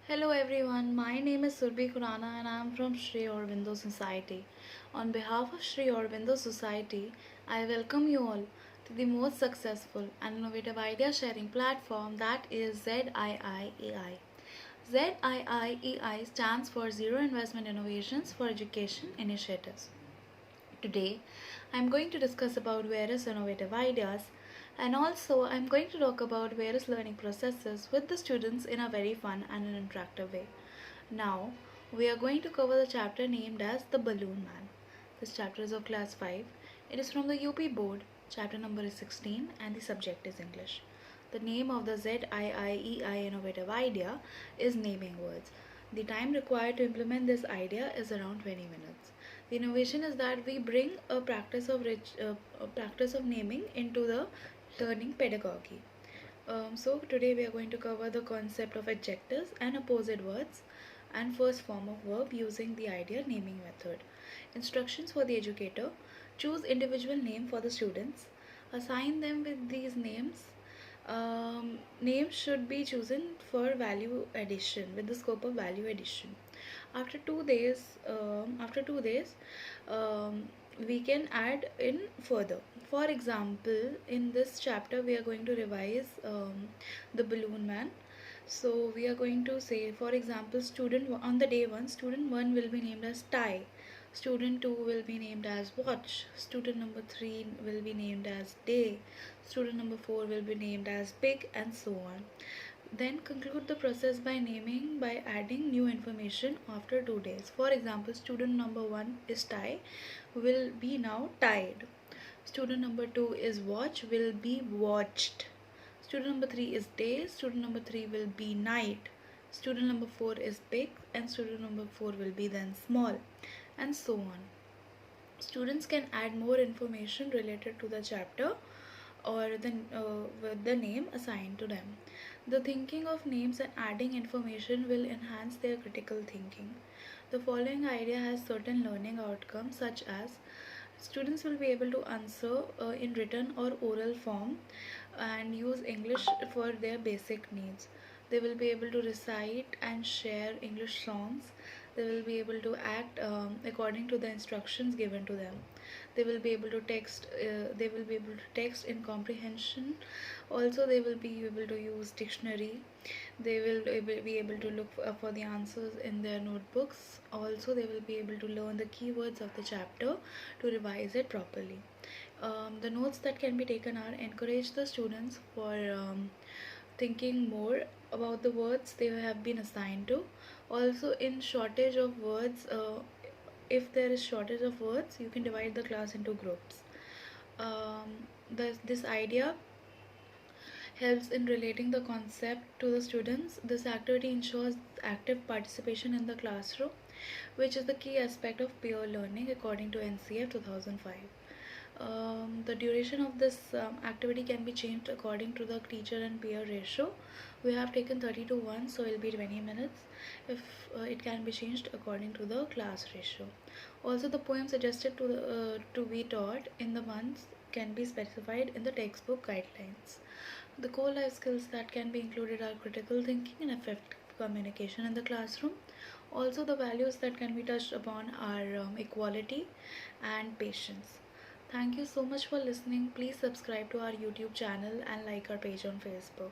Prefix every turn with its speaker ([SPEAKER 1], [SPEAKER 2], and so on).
[SPEAKER 1] Hello everyone, my name is Surbhi Khurana and I am from Sri Aurobindo Society. On behalf of Sri Aurobindo Society, I welcome you all to the most successful and innovative idea sharing platform that is ZIIEI. ZIIEI stands for Zero Investment Innovations for Education Initiatives. Today, I'm going to discuss about various innovative ideas and also I'm going to talk about various learning processes with the students in a very fun and an interactive way. Now, we are going to cover the chapter named as The Balloon Man. This chapter is of class 5. It is from the UP board. Chapter number is 16 and the subject is English. The name of the ZIIEI innovative idea is naming words. The time required to implement this idea is around 20 minutes. The innovation is that we bring a practice of naming into the learning pedagogy. So today we are going to cover the concept of adjectives and opposite words and first form of verb using the idea naming method. Instructions for the educator: choose individual name for the students, assign them with these names. Names should be chosen for value addition with the scope of value addition. After 2 days, um, we can add in further. For example, in this chapter, we are going to revise the balloon man. So we are going to say, for example, on the day one, student one will be named as tie. Student 2 will be named as watch. Student number 3 will be named as day. Student number 4 will be named as pig, and so on. Then conclude the process by naming by adding new information after 2 days. For example, student number 1 is tie, will be now tied. Student number 2 is watch, will be watched. Student number 3 is day, student number 3 will be night. Student number 4 is big, and student number 4 will be then small, and so on. Students can add more information related to the chapter or with the name assigned to them. The thinking of names and adding information will enhance their critical thinking. The following idea has certain learning outcomes, such as students will be able to answer in written or oral form and use English for their basic needs. They will be able to recite and share English songs. They will be able to act according to the instructions given to them. They will be able to text. They will be able to text in comprehension. Also, they will be able to use dictionary. They will be able to look for the answers in their notebooks. Also, they will be able to learn the keywords of the chapter to revise it properly. The notes that can be taken are: encourage the students for thinking more about the words they have been assigned to. Also, in shortage of words, if there is shortage of words, you can divide the class into groups. This idea helps in relating the concept to the students. This activity ensures active participation in the classroom, which is the key aspect of peer learning according to NCF 2005. The duration of this activity can be changed according to the teacher and peer ratio. We have taken 30 to 1, so it will be 20 minutes. If it can be changed according to the class ratio. Also, the poem suggested to be taught in the months can be specified in the textbook guidelines. The core life skills that can be included are critical thinking and effective communication in the classroom. Also, the values that can be touched upon are equality and patience. Thank you so much for listening. Please subscribe to our YouTube channel and like our page on Facebook.